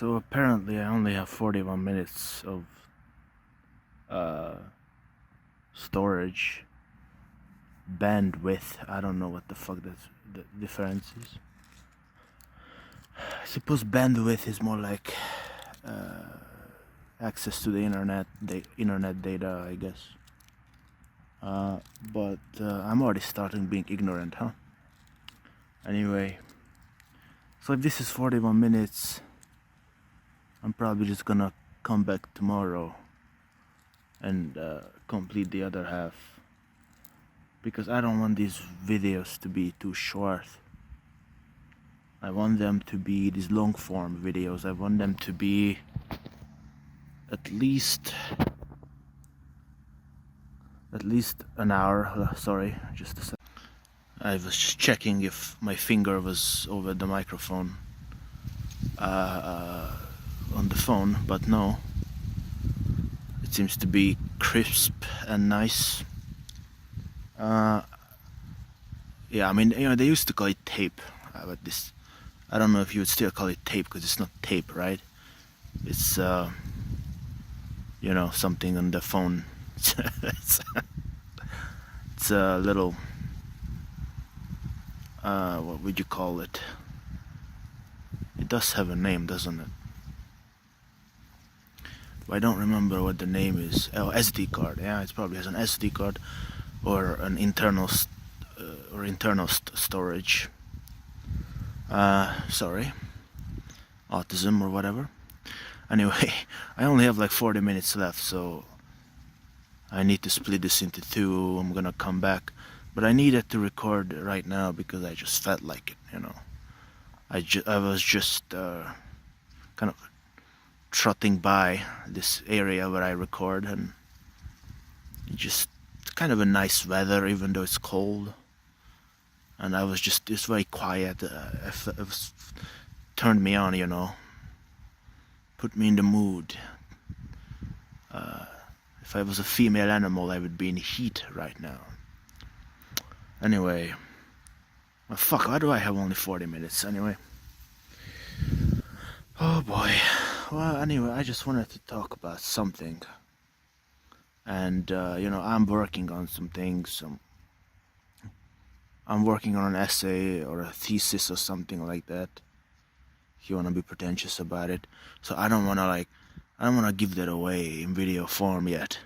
So apparently I only have 41 minutes of uh, storage bandwidth. I don't know what the fuck the difference is. I suppose bandwidth is more like access to the internet, internet data, I guess. But I'm already starting being ignorant, huh? Anyway, so if this is 41 minutes, I'm probably just gonna come back tomorrow and complete the other half, because I don't want these videos to be too short. I want them to be these long form videos. I want them to be at least an hour. Sorry, just a sec. I was just checking if my finger was over the microphone on the phone, but no. It seems to be crisp and nice. Yeah, I mean, you know, they used to call it tape, but this, I don't know if you would still call it tape, because it's not tape, right? It's you know, something on the phone. It's a little what would you call it? It does have a name, doesn't it? But I don't remember what the name is. Oh, SD card. Yeah, it probably has an SD card or an internal storage. Sorry, autism or whatever. Anyway, I only have like 40 minutes left, so I need to split this into two. I'm gonna come back, but I needed to record right now because I just felt like it, you know. I was just kind of trotting by this area where I record, and it just kind of a nice weather, even though it's cold. And I was just, it's very quiet. It was, turned me on, you know, put me in the mood. If I was a female animal, I would be in heat right now. Anyway, well, fuck, why do I have only 40 minutes anyway? Oh boy. Well, anyway, I just wanted to talk about something. And, you know, I'm working on some things. I'm working on an essay or a thesis or something like that, if you want to be pretentious about it. So I don't want to give that away in video form yet.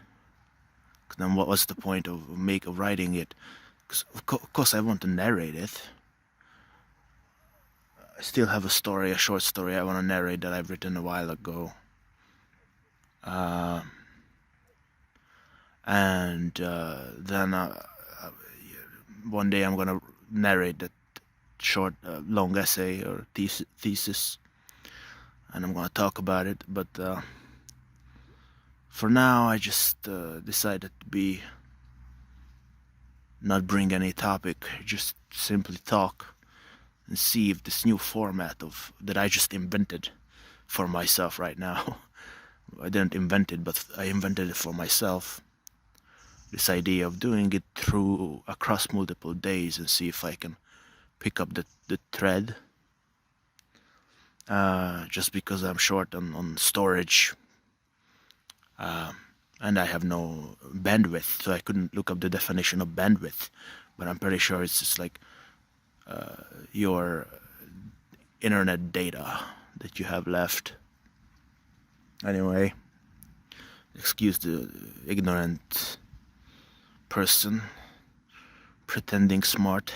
Cause then what was the point of writing it? Because of course I want to narrate it. I still have a short story I want to narrate that I've written a while ago. And then one day I'm gonna narrate that short, long essay or thesis, and I'm gonna talk about it. But for now, I just decided to not bring any topic, just simply talk and see if this new format that I just invented for myself right now. I didn't invent it, but I invented it for myself. This idea of doing it across multiple days and see if I can pick up the thread. Just because I'm short on storage. And I have no bandwidth, so I couldn't look up the definition of bandwidth. But I'm pretty sure it's just like your internet data that you have left. Anyway, excuse the ignorant person pretending smart.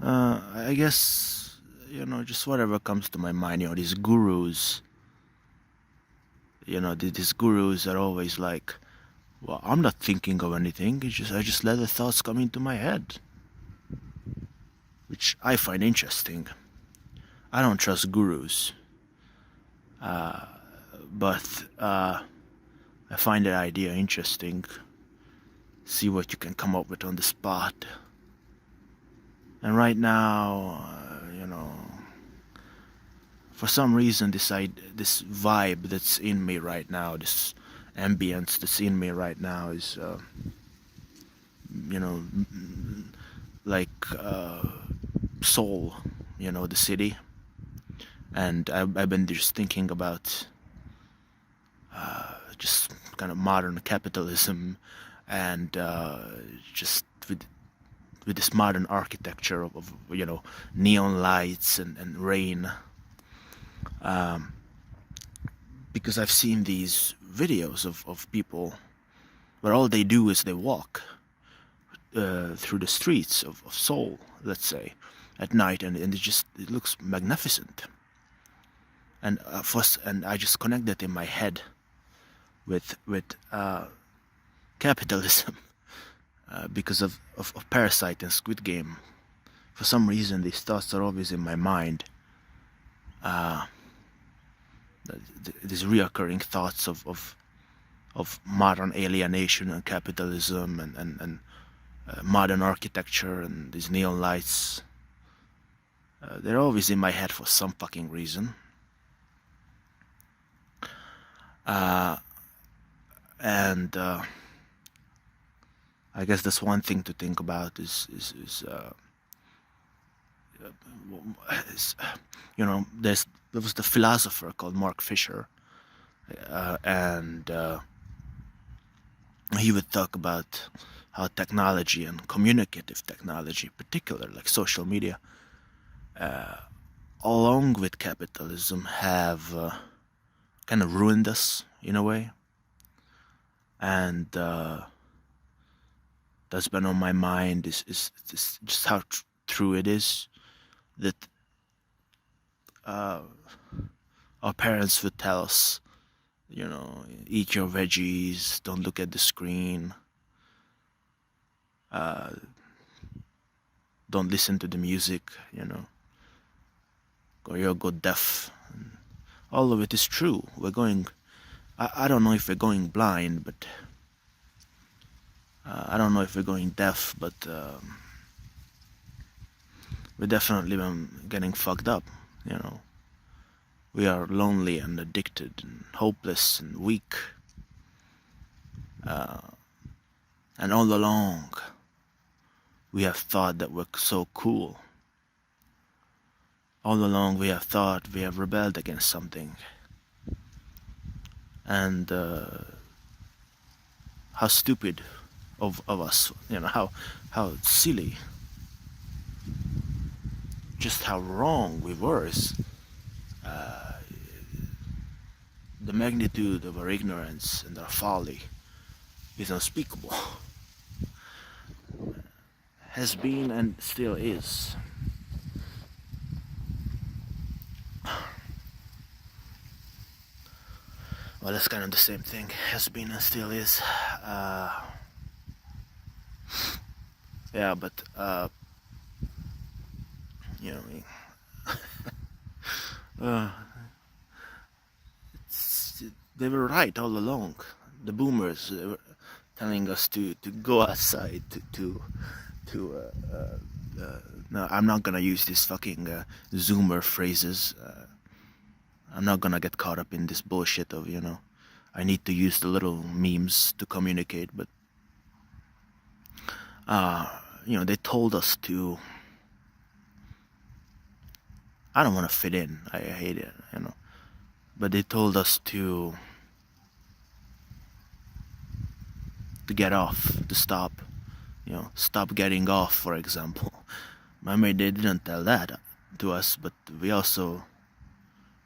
I guess, you know, just whatever comes to my mind. You know, these gurus. You know, these gurus are always like, well, I'm not thinking of anything. I just let the thoughts come into my head, which I find interesting. I don't trust gurus, but I find that idea interesting. See what you can come up with on the spot. And right now, you know, for some reason, this vibe that's in me right now, this ambience that's in me right now is, you know, like Seoul, you know, the city. and I've been just thinking about just kind of modern capitalism, and just with this modern architecture of neon lights and rain, because I've seen these videos of people where all they do is they walk through the streets of Seoul, let's say, at night, and it looks magnificent. And and I just connect that in my head with capitalism, because of Parasite and Squid Game. For some reason, these thoughts are always in my mind. These reoccurring thoughts of modern alienation and capitalism and modern architecture and these neon lights. They're always in my head for some fucking reason. And I guess that's one thing to think about is there was the philosopher called Mark Fisher, and he would talk about how technology and communicative technology, particular like social media, along with capitalism, have kind of ruined us in a way. And that's been on my mind is just how true it is that our parents would tell us, eat your veggies, don't look at the screen, don't listen to the music, or you'll go deaf. And all of it is true. I don't know if we're going blind, but I don't know if we're going deaf, but we're definitely getting fucked up, We are lonely and addicted and hopeless and weak. And all along, we have thought that we're so cool. All along, we have thought we have rebelled against something. And how stupid of us, how silly, just how wrong we were. The magnitude of our ignorance and our folly is unspeakable. Has been and still is. Well, that's kind of the same thing. Has been and still is. Yeah, but they were right all along. The boomers were telling us to go outside, no, I'm not gonna use these fucking Zoomer phrases. I'm not gonna get caught up in this bullshit of, I need to use the little memes to communicate, but they told us to. I don't want to fit in. I hate it, But they told us to get off, to stop, stop getting off, for example. Maybe they didn't tell that to us, but we also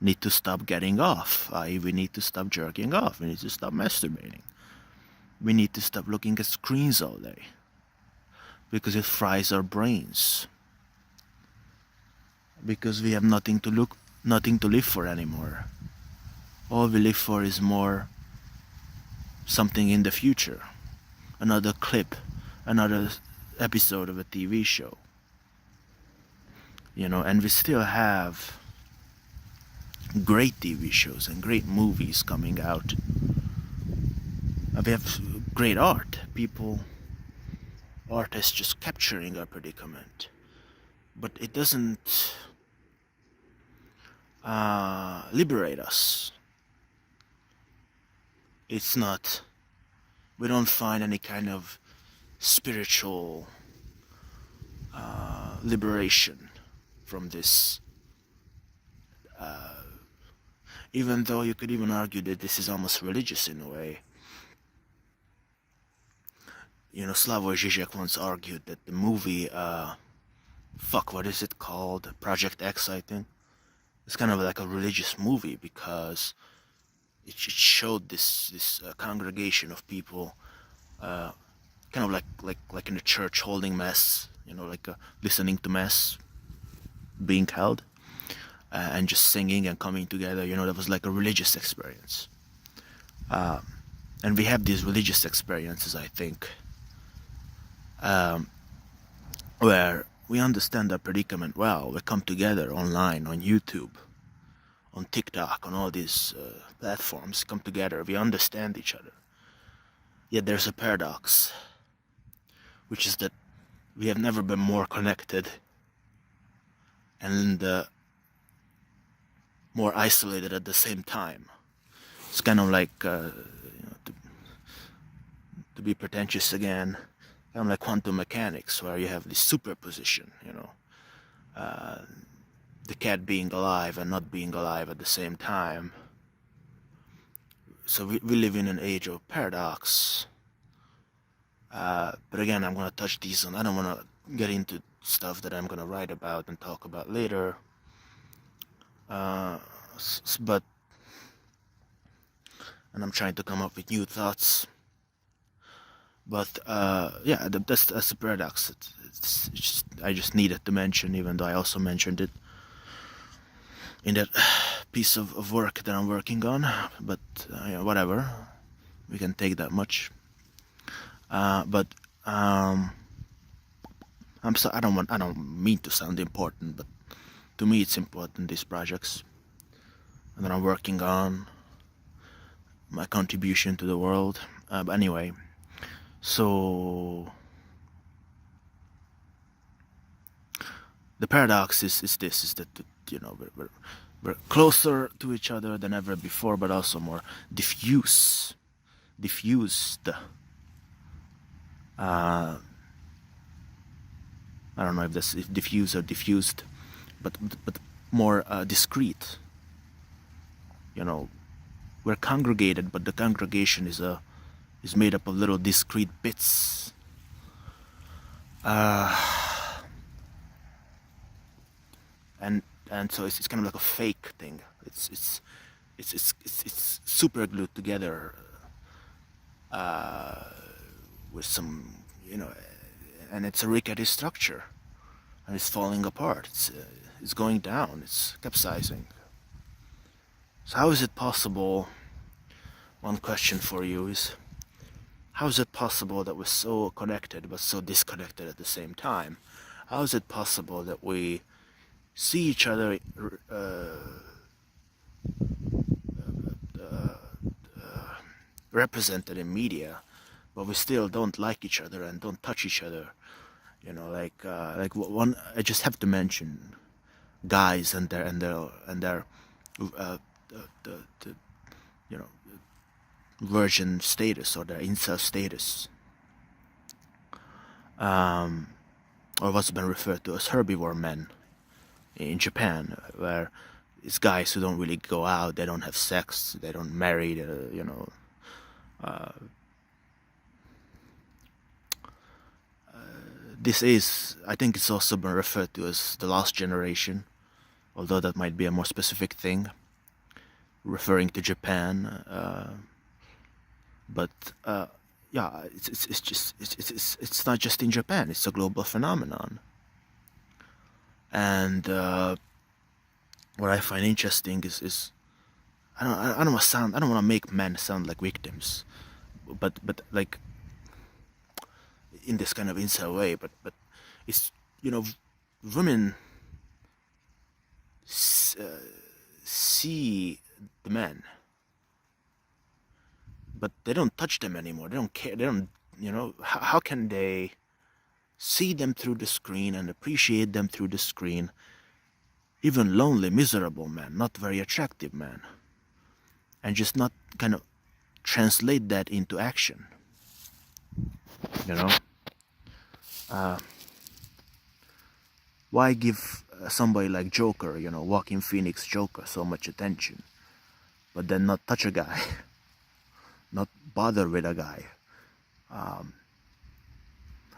need to stop getting off. I.e., we need to stop jerking off. We need to stop masturbating. We need to stop looking at screens all day, because it fries our brains. Because we have nothing to live for anymore. All we live for is more something in the future. Another clip, another episode of a TV show. And we still have great TV shows and great movies coming out. We have great art. Artists just capturing our predicament. But it doesn't liberate us. It's not. We don't find any kind of spiritual liberation from this Even though you could even argue that this is almost religious in a way. You know, Slavoj Žižek once argued that the movie, what is it called? Project X, I think. It's kind of like a religious movie because it showed this congregation of people, kind of like in a church holding mass, you know, like listening to mass being held, and just singing and coming together. You know, that was like a religious experience. And we have these religious experiences, I think, where we understand our predicament well. We come together online, on YouTube, on TikTok, on all these platforms, come together. We understand each other. Yet there's a paradox, which is that we have never been more connected and more isolated at the same time. It's kind of like, to be pretentious again, kind of like quantum mechanics, where you have this superposition, you know, the cat being alive and not being alive at the same time. So we live in an age of paradox. But again, I'm going to touch these on. I don't want to get into stuff that I'm going to write about and talk about later. But I'm trying to come up with new thoughts. But yeah, that's the paradox. It's just, I just needed to mention, even though I also mentioned it in that piece of work that I'm working on. But yeah, whatever, we can take that much. But I'm so I don't mean to sound important, but to me it's important, these projects that I'm working on, my contribution to the world. But anyway, so the paradox is that, you know, we're closer to each other than ever before, but also more diffused. I don't know if that's diffuse or diffused, but more discreet. You know, we're congregated, but the congregation is made up of little discrete bits. And so it's kind of like a fake thing. It's super glued together with some, you know, and it's a rickety structure, and it's falling apart. It's going down. It's capsizing. So how is it possible? One question for you is, how is it possible that we're so connected but so disconnected at the same time? How is it possible that we see each other represented in media, but we still don't like each other and don't touch each other? You know, like one. I just have to mention guys and their you know, virgin status, or their incel status, or what's been referred to as herbivore men in Japan, where it's guys who don't really go out, they don't have sex, they don't marry, you know. This is, I think it's also been referred to as the lost generation, although that might be a more specific thing, referring to Japan. But yeah, it's not just in Japan. It's a global phenomenon. And what I find interesting is I don't want to make men sound like victims, but like in this kind of incel way. But it's, you know, women see the men, but they don't touch them anymore. They don't care. They don't, you know, how can they see them through the screen and appreciate them through the screen? Even lonely, miserable men, not very attractive men, and just not kind of translate that into action, you know? Why give somebody like Joker, you know, Joaquin Phoenix Joker, so much attention, but then not touch a guy, not bother with a guy.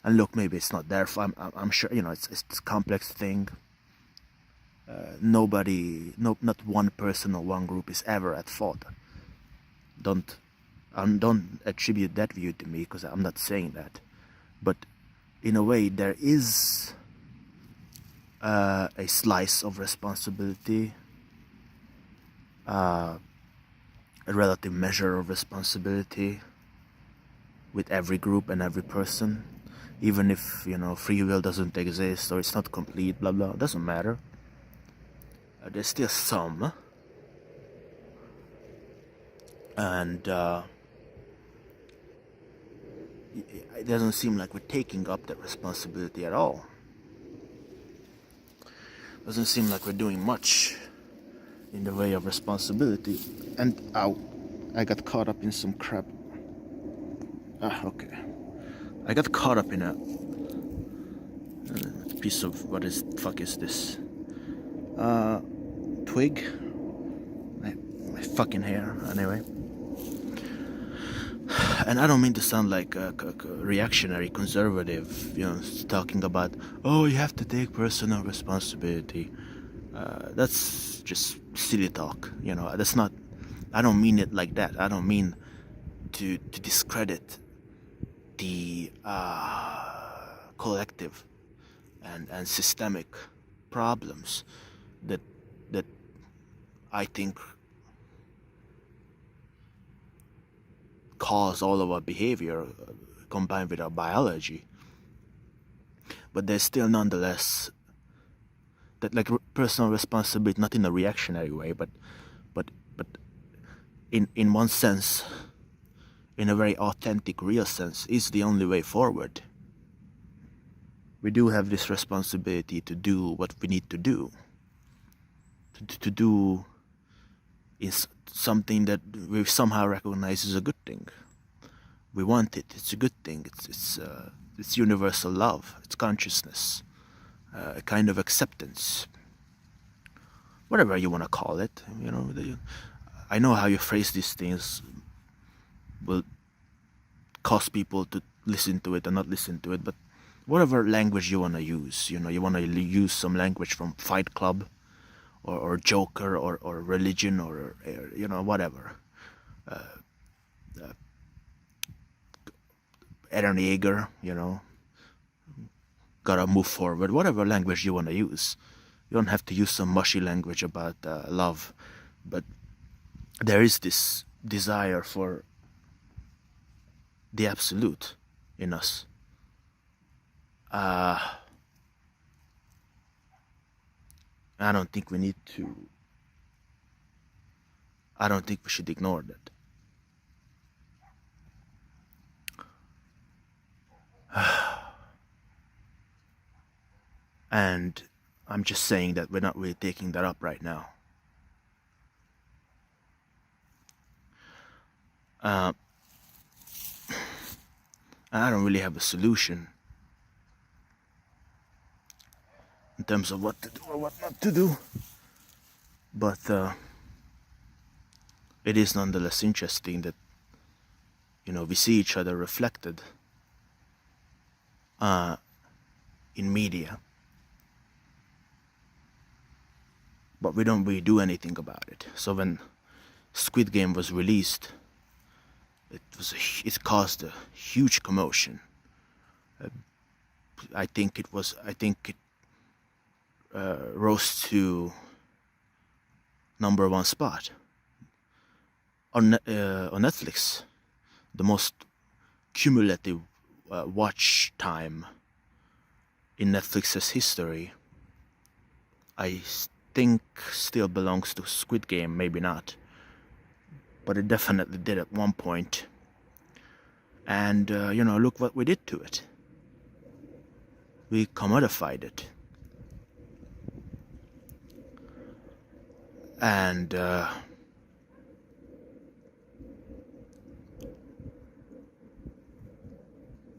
And look, maybe it's not their fault. I'm sure, you know, it's a complex thing. Nobody, not one person or one group is ever at fault. Don't attribute that view to me, because I'm not saying that. But in a way, there is a slice of responsibility, a relative measure of responsibility with every group and every person, even if, you know, free will doesn't exist or it's not complete, blah blah, doesn't matter. There's still some, and it doesn't seem like we're taking up that responsibility at all. Doesn't seem like we're doing much in the way of responsibility. And ow, I got caught up in some crap. Okay. I got caught up in a piece of, what is fuck is this? Twig? My fucking hair, anyway. And I don't mean to sound like a reactionary conservative, you know, talking about, oh, you have to take personal responsibility. That's just silly talk, you know. That's not, I don't mean it like that. I don't mean to discredit the collective and systemic problems that I think cause all of our behavior combined with our biology. But there's still nonetheless that, like, personal responsibility, not in a reactionary way, but in one sense, in a very authentic, real sense, is the only way forward. We do have this responsibility to do what we need to do. To do is something that we somehow recognize as a good thing. We want it. It's a good thing. It's universal love. It's consciousness, a kind of acceptance. Whatever you want to call it, you know. I know how you phrase these things will cause people to listen to it or not listen to it, but whatever language you want to use, you know, you want to use some language from Fight Club, or Joker, or religion, or you know, whatever. Eren Yeager, you know, gotta move forward. Whatever language you want to use, you don't have to use some mushy language about love, but there is this desire for the absolute in us. I don't think we need to. I don't think we should ignore that. And I'm just saying that we're not really taking that up right now. I don't really have a solution in terms of what to do or what not to do, but it is nonetheless interesting that, you know, we see each other reflected in media, but we don't really do anything about it. So when Squid Game was released, it caused a huge commotion. I think it rose to #1 spot on Netflix, the most cumulative watch time in Netflix's history. I think still belongs to Squid Game, maybe not, but it definitely did at one point. And you know, look what we did to it. We commodified it. And yeah,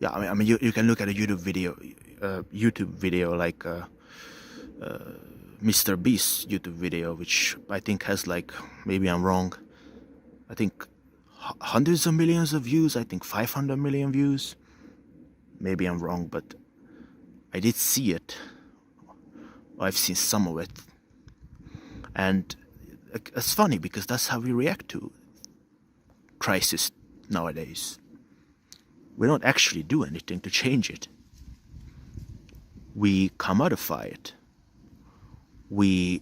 I mean, you can look at a YouTube video like Mr. Beast's YouTube video, which I think has like, maybe I'm wrong, I think hundreds of millions of views, I think 500 million views. Maybe I'm wrong, but I did see it. I've seen some of it. And it's funny because that's how we react to crisis nowadays. We don't actually do anything to change it. We commodify it. We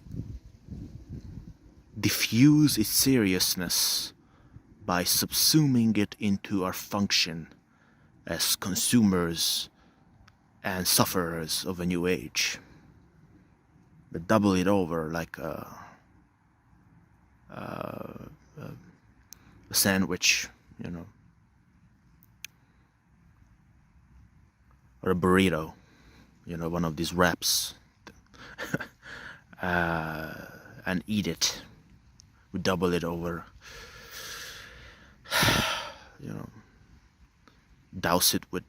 diffuse its seriousness by subsuming it into our function as consumers and sufferers of a new age. But double it over like a sandwich, you know, or a burrito, you know, one of these wraps, and eat it. We double it over, you know, douse it with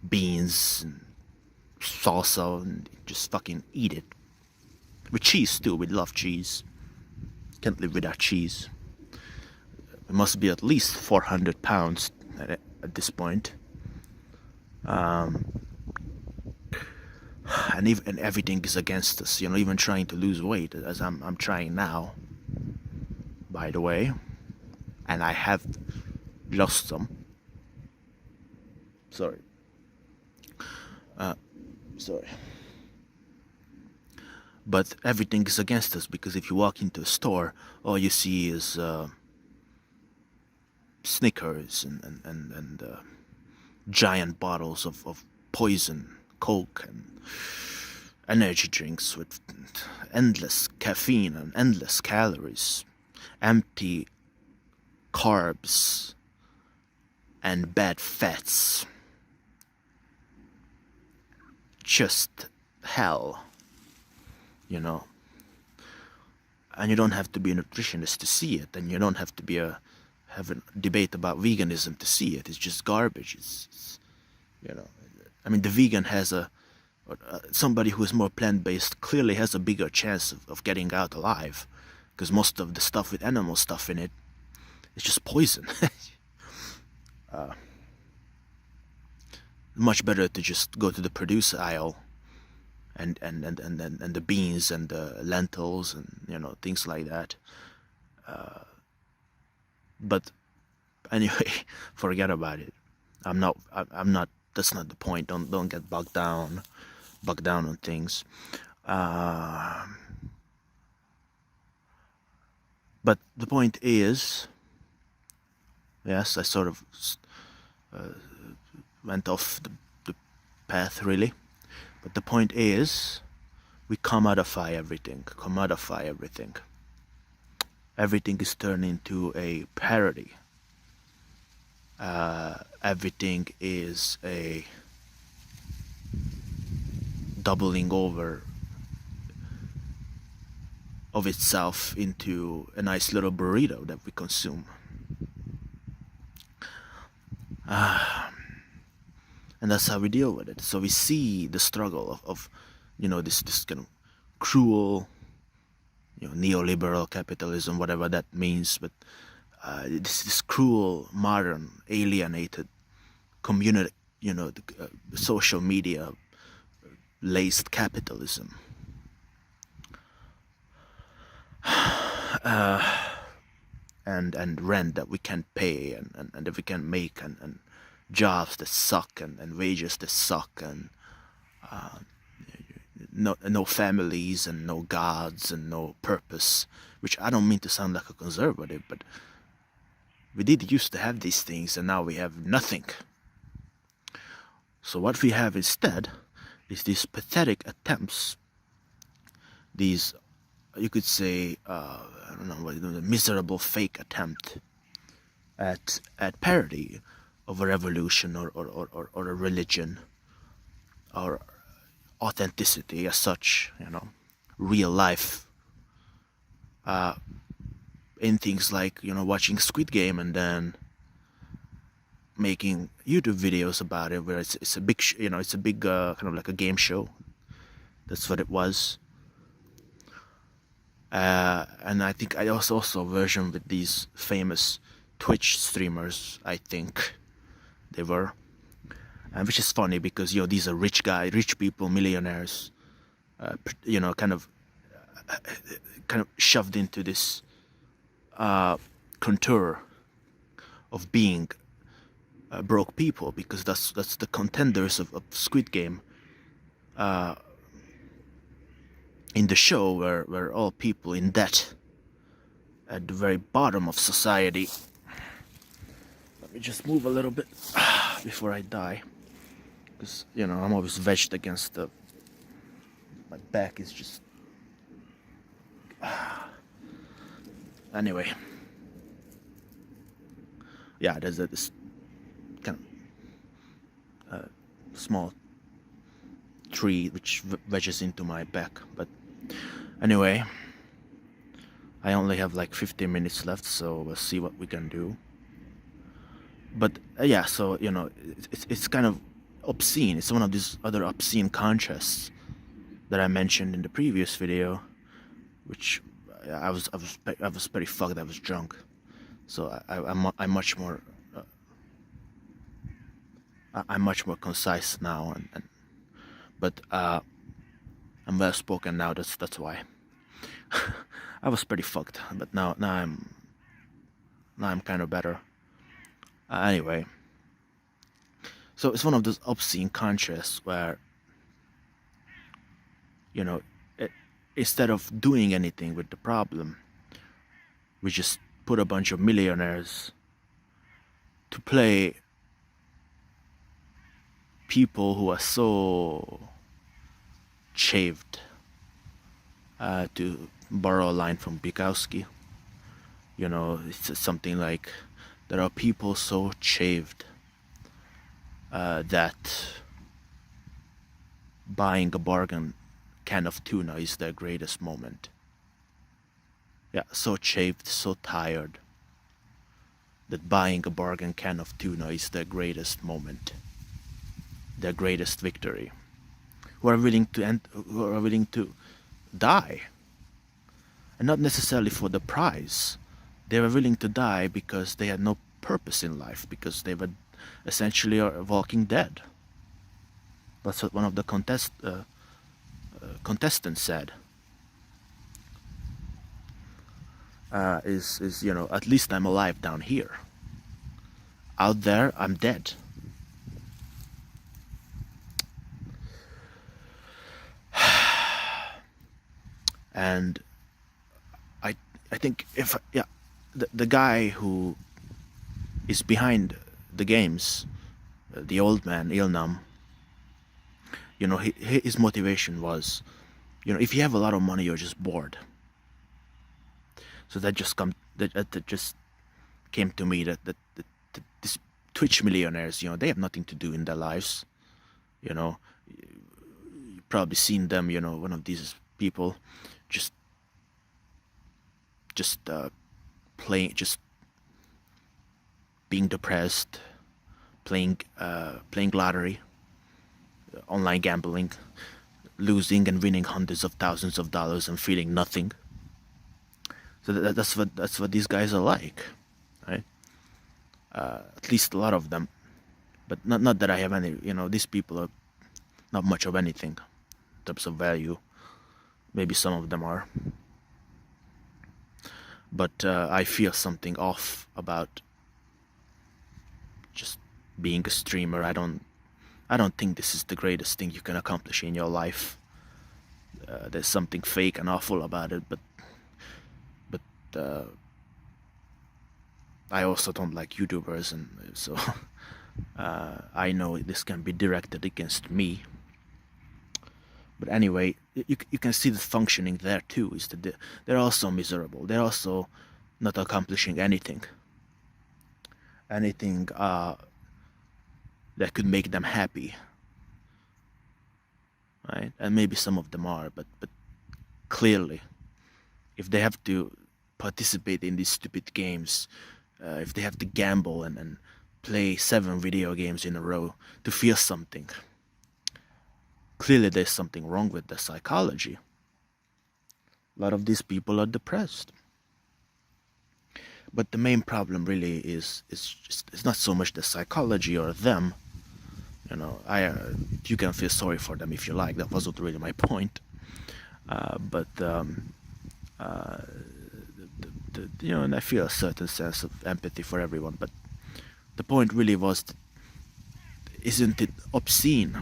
beans and salsa and just fucking eat it. With cheese too, we love cheese. Can't live without cheese. It must be at least 400 pounds at this point. And everything is against us, you know, even trying to lose weight, as I'm trying now, by the way. And I have lost some. Sorry. But everything is against us, because if you walk into a store, all you see is Snickers and giant bottles of poison, Coke, and energy drinks with endless caffeine and endless calories, empty carbs, and bad fats. Just hell, you know. And you don't have to be a nutritionist to see it, and you don't have to be have a debate about veganism to see it. It's just garbage. It's you know, I mean, the vegan has somebody who is more plant-based clearly has a bigger chance of getting out alive, because most of the stuff with animal stuff in it is just poison. Much better to just go to the produce aisle and the beans and the lentils and, you know, things like that. But anyway, forget about it. I'm not. That's not the point. Don't get bogged down on things. But the point is, yes, I sort of went off the path, really. But the point is, we commodify everything. Everything is turned into a parody. Everything is a doubling over of itself into a nice little burrito that we consume. And that's how we deal with it. So we see the struggle of you know, this kind of cruel, you know, neoliberal capitalism, whatever that means, but this cruel, modern, alienated community, you know, the social media laced capitalism. And rent that we can't pay, and that we can't make, and jobs that suck, and wages that suck, and no families, and no gods, and no purpose. Which I don't mean to sound like a conservative, but we did used to have these things, and now we have nothing. So what we have instead is these pathetic attempts, these, you could say, I don't know, a miserable fake attempt at parody of a revolution or a religion, or authenticity as such, you know, real life, in things like, you know, watching Squid Game and then making YouTube videos about it, where it's a big, you know, it's a big kind of like a game show. That's what it was. And I think I also saw a version with these famous Twitch streamers. I think they were, which is funny because these are rich people, millionaires, kind of shoved into this contour of being broke people, because that's the contenders of Squid Game in the show, where all people in debt at the very bottom of society. Let me just move a little bit before I die, because I'm always wedged against my back is just anyway. Yeah, there's this kind of small tree which wedges into my back, but anyway, I only have like 15 minutes left, so we'll see what we can do. But yeah, so it's kind of obscene. It's one of these other obscene contrasts that I mentioned in the previous video, which I was pretty fucked. I was drunk, so I'm much more I'm much more concise now, but I'm well spoken now. That's why. I was pretty fucked, but now I'm kind of better. Anyway, so it's one of those obscene contrasts where instead of doing anything with the problem, we just put a bunch of millionaires to play people who are so shaved, to borrow a line from Bukowski. It's something like, there are people so shaved that buying a bargain can of tuna is their greatest moment. Yeah, so shaved, so tired, that buying a bargain can of tuna is their greatest moment, their greatest victory. Who are willing to die, and not necessarily for the prize. They were willing to die because they had no purpose in life, because they were essentially a walking dead. That's what one of the contestants said. Is at least I'm alive down here. Out there, I'm dead. And I think the guy who is behind the games, the old man Ilnam, his motivation was, if you have a lot of money, you're just bored. So that just came to me that these Twitch millionaires, they have nothing to do in their lives. You've probably seen them, one of these people just playing, just being depressed, playing lottery, online gambling, losing and winning hundreds of thousands of dollars and feeling nothing. So that's what these guys are like, right? At least a lot of them, but not that I have any. These people are not much of anything in terms of value. Maybe some of them are, but I feel something off about just being a streamer. I don't think this is the greatest thing you can accomplish in your life. There's something fake and awful about it, but I also don't like YouTubers, and so I know this can be directed against me. But anyway, you can see the functioning there too. Is that they're also miserable. They're also not accomplishing anything that could make them happy, right? And maybe some of them are, but clearly, if they have to participate in these stupid games, if they have to gamble and play 7 video games in a row to feel something, clearly there's something wrong with their psychology, A lot of these people are depressed. But the main problem really is it's not so much the psychology or them. You know, you can feel sorry for them if you like. That wasn't really my point. But you know, and I feel a certain sense of empathy for everyone. But the point really was, isn't it obscene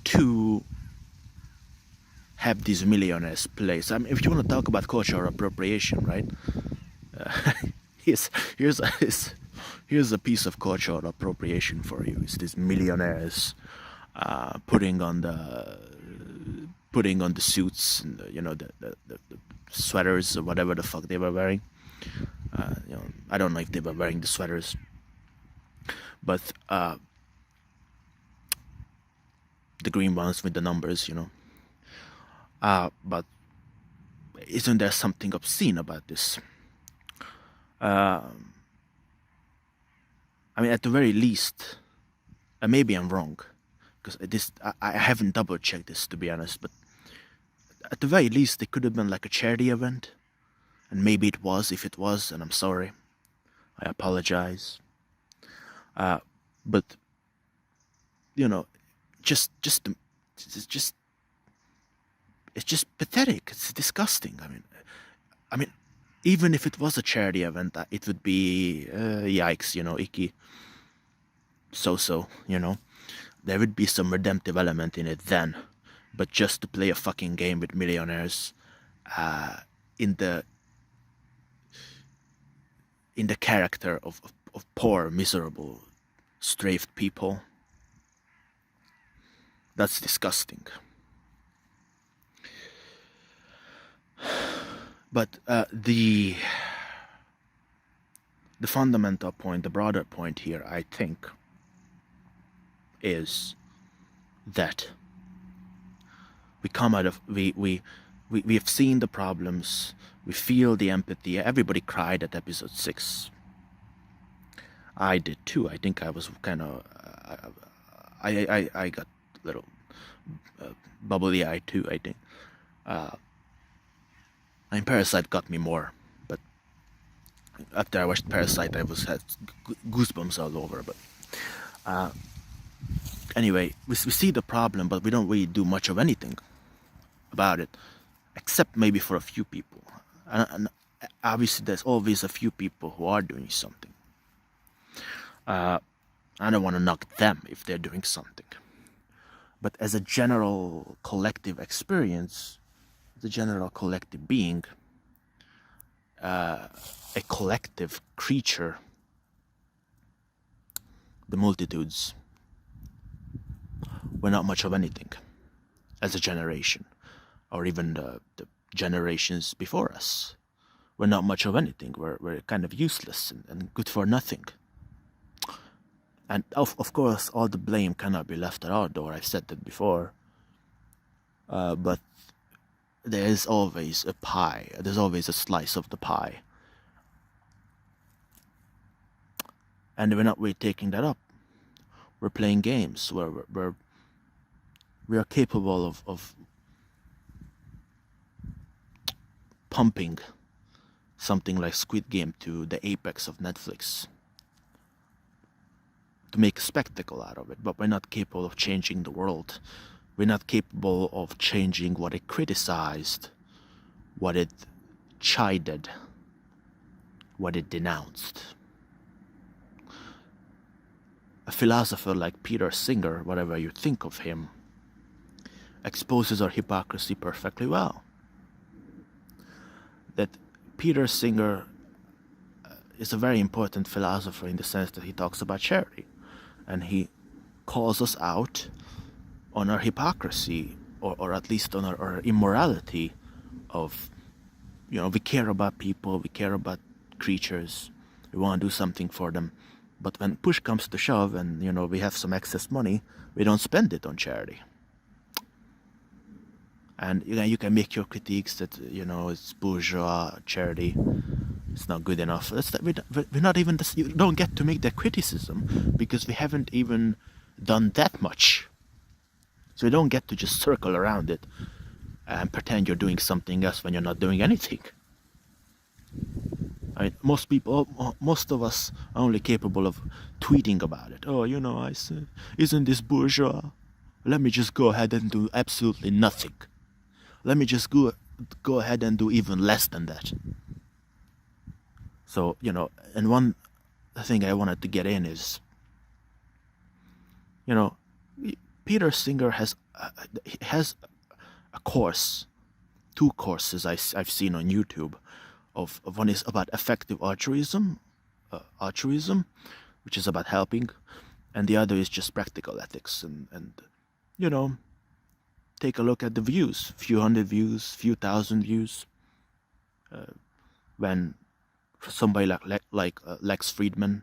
to have these millionaires place? I mean, if you want to talk about cultural appropriation, right? Here's a piece of cultural appropriation for you. It's these millionaires putting on the suits and you know the sweaters or whatever the fuck they were wearing. You know, I don't know if they were wearing the sweaters, but the green ones with the numbers, you know. But isn't there something obscene about this? I mean, at the very least, and maybe I'm wrong, because I haven't double checked this to be honest, but at the very least, it could have been like a charity event, and maybe it was. If it was, and I'm sorry, I apologize. But you know, it's just pathetic. It's disgusting. I mean, even if it was a charity event, it would be yikes, you know, icky. So, you know, there would be some redemptive element in it then, but just to play a fucking game with millionaires, in the character of poor, miserable, strafed people, that's disgusting. But the fundamental point, the broader point here, I think, is that we come out of we have seen the problems, we feel the empathy. Everybody cried at episode 6. I did too. I think I was kind of I got a little bubbly eyed too, I think. And Parasite got me more, but after I watched Parasite, I had goosebumps all over. But anyway, we see the problem, but we don't really do much of anything about it, except maybe for a few people. And obviously, there's always a few people who are doing something. I don't want to knock them if they're doing something, but as a general collective experience, the general collective being, a collective creature, the multitudes, we're not much of anything as a generation, or even the generations before us. We're not much of anything. We're kind of useless and good for nothing. And of course, all the blame cannot be left at our door. I've said that before. But there is always a pie. There's always a slice of the pie. And we're not really taking that up. We're playing games where we are capable of pumping something like Squid Game to the apex of Netflix to make a spectacle out of it, but we're not capable of changing the world. We're not capable of changing what it criticized, what it chided, what it denounced. A philosopher like Peter Singer, whatever you think of him, exposes our hypocrisy perfectly well. That Peter Singer is a very important philosopher in the sense that he talks about charity, and he calls us out on our hypocrisy, or at least on our immorality of, you know, we care about people, we care about creatures, we want to do something for them, but when push comes to shove and, you know, we have some excess money, we don't spend it on charity. And you can make your critiques that, you know, it's bourgeois charity, it's not good enough. We're not even, you don't get to make that criticism because we haven't even done that much. So we don't get to just circle around it. and pretend you're doing something else when you're not doing anything. I mean, most of us are only capable of tweeting about it. Oh, I said, isn't this bourgeois? Let me just go ahead and do absolutely nothing. Let me just go ahead and do even less than that. So, and one thing I wanted to get in is, Peter Singer has a course, two courses I've seen on YouTube. Of one is about effective altruism, which is about helping, and the other is just practical ethics. And take a look at the views, few hundred views, few thousand views. When somebody like Lex Friedman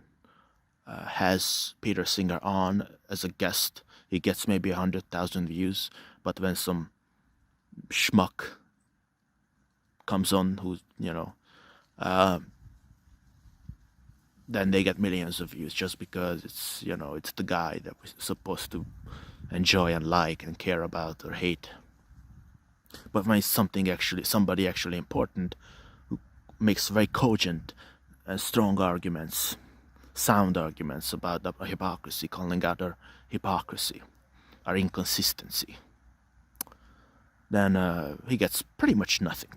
has Peter Singer on as a guest, he gets maybe 100,000 views. But when some schmuck comes on who's then they get millions of views just because it's it's the guy that we're supposed to enjoy and like and care about or hate. But when it's somebody actually important who makes very cogent and strong arguments, sound arguments about the hypocrisy, calling out our hypocrisy, our inconsistency, then he gets pretty much nothing.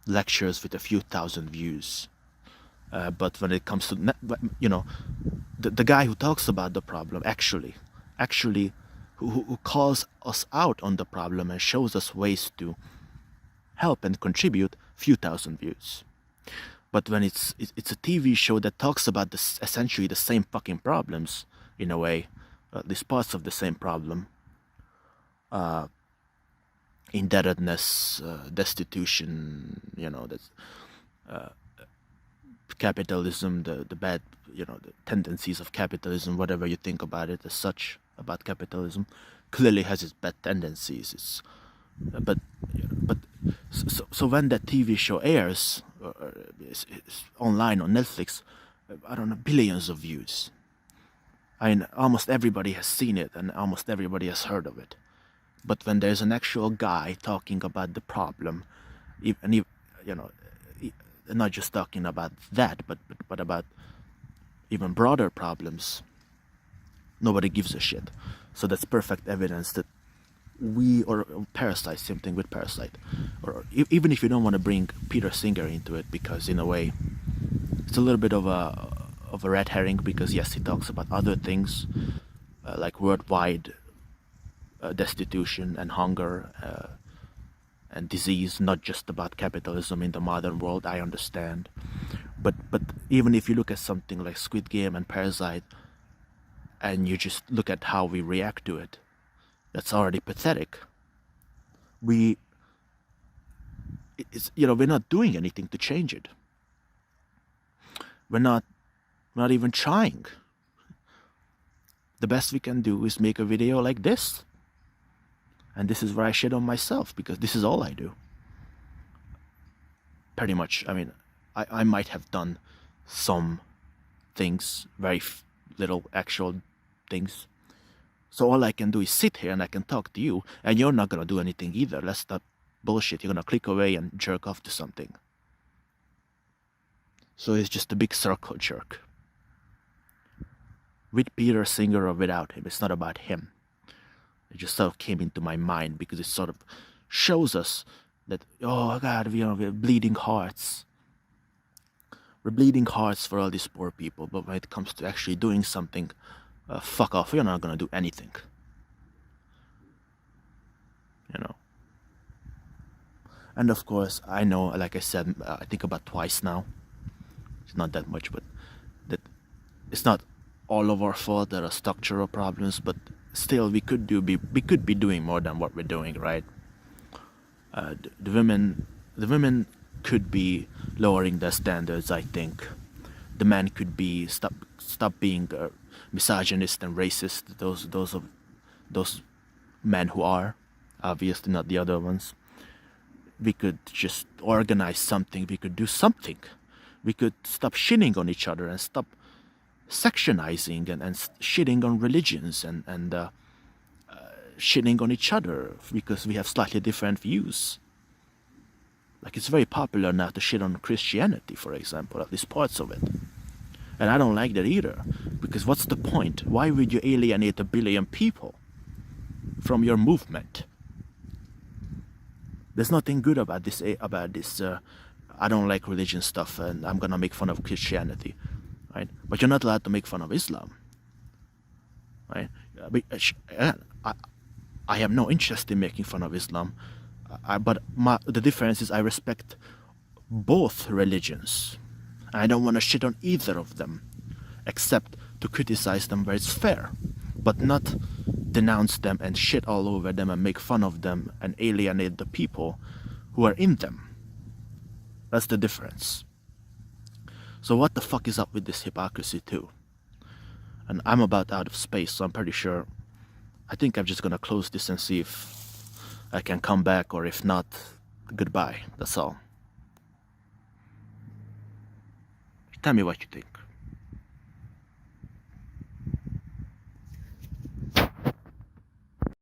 Lectures with a few thousand views. But when it comes to, the guy who talks about the problem actually, who calls us out on the problem and shows us ways to help and contribute, few thousand views. But when it's a TV show that talks about essentially the same fucking problems, in a way, at least parts of the same problem, indebtedness, destitution, that's capitalism, the bad, the tendencies of capitalism, whatever you think about it as such, about capitalism, clearly has its bad tendencies. But so when that TV show airs, is online on Netflix, I don't know, billions of views. I mean, almost everybody has seen it and almost everybody has heard of it. But when there's an actual guy talking about the problem, and not just talking about that, but about even broader problems, nobody gives a shit. So that's perfect evidence that or Parasite, same thing with Parasite, or even if you don't want to bring Peter Singer into it, because in a way it's a little bit of a red herring, because yes, he talks about other things like worldwide destitution and hunger and disease, not just about capitalism in the modern world. I understand, but even if you look at something like Squid Game and Parasite, and you just look at how we react to it, that's already pathetic. We're not doing anything to change it. We're not even trying. The best we can do is make a video like this. And this is where I shit on myself, because this is all I do. Pretty much. I mean, I might have done some things, very little actual things. So all I can do is sit here and I can talk to you, and you're not going to do anything either. Let's stop bullshit. You're going to click away and jerk off to something. So it's just a big circle jerk. With Peter Singer or without him, it's not about him. It just sort of came into my mind because it sort of shows us that, oh God, we're bleeding hearts. We're bleeding hearts for all these poor people, but when it comes to actually doing something, fuck off, we're not going to do anything. And of course, I know, like I said, I think about twice now. It's not that much, but that it's not all of our fault. There are structural problems, but still, we could be doing more than what we're doing, right? The women could be lowering their standards. I think the men could be stop being misogynist and racist. Those men who are, obviously not the other ones. We could just organize something. We could do something. We could stop shitting on each other and stop sectionizing and shitting on religions and shitting on each other because we have slightly different views. Like, it's very popular now to shit on Christianity, for example, at least parts of it. And I don't like that either, because what's the point? Why would you alienate 1 billion people from your movement? There's nothing good about this. I don't like religion stuff, and I'm gonna make fun of Christianity, right? But you're not allowed to make fun of Islam, right? I have no interest in making fun of Islam, but the difference is I respect both religions. I don't want to shit on either of them, except to criticize them where it's fair, but not denounce them and shit all over them and make fun of them and alienate the people who are in them. That's the difference. So what the fuck is up with this hypocrisy too? And I'm about out of space, so I'm pretty sure, I think I'm just gonna close this and see if I can come back, or if not, goodbye. That's all. Tell me what you think.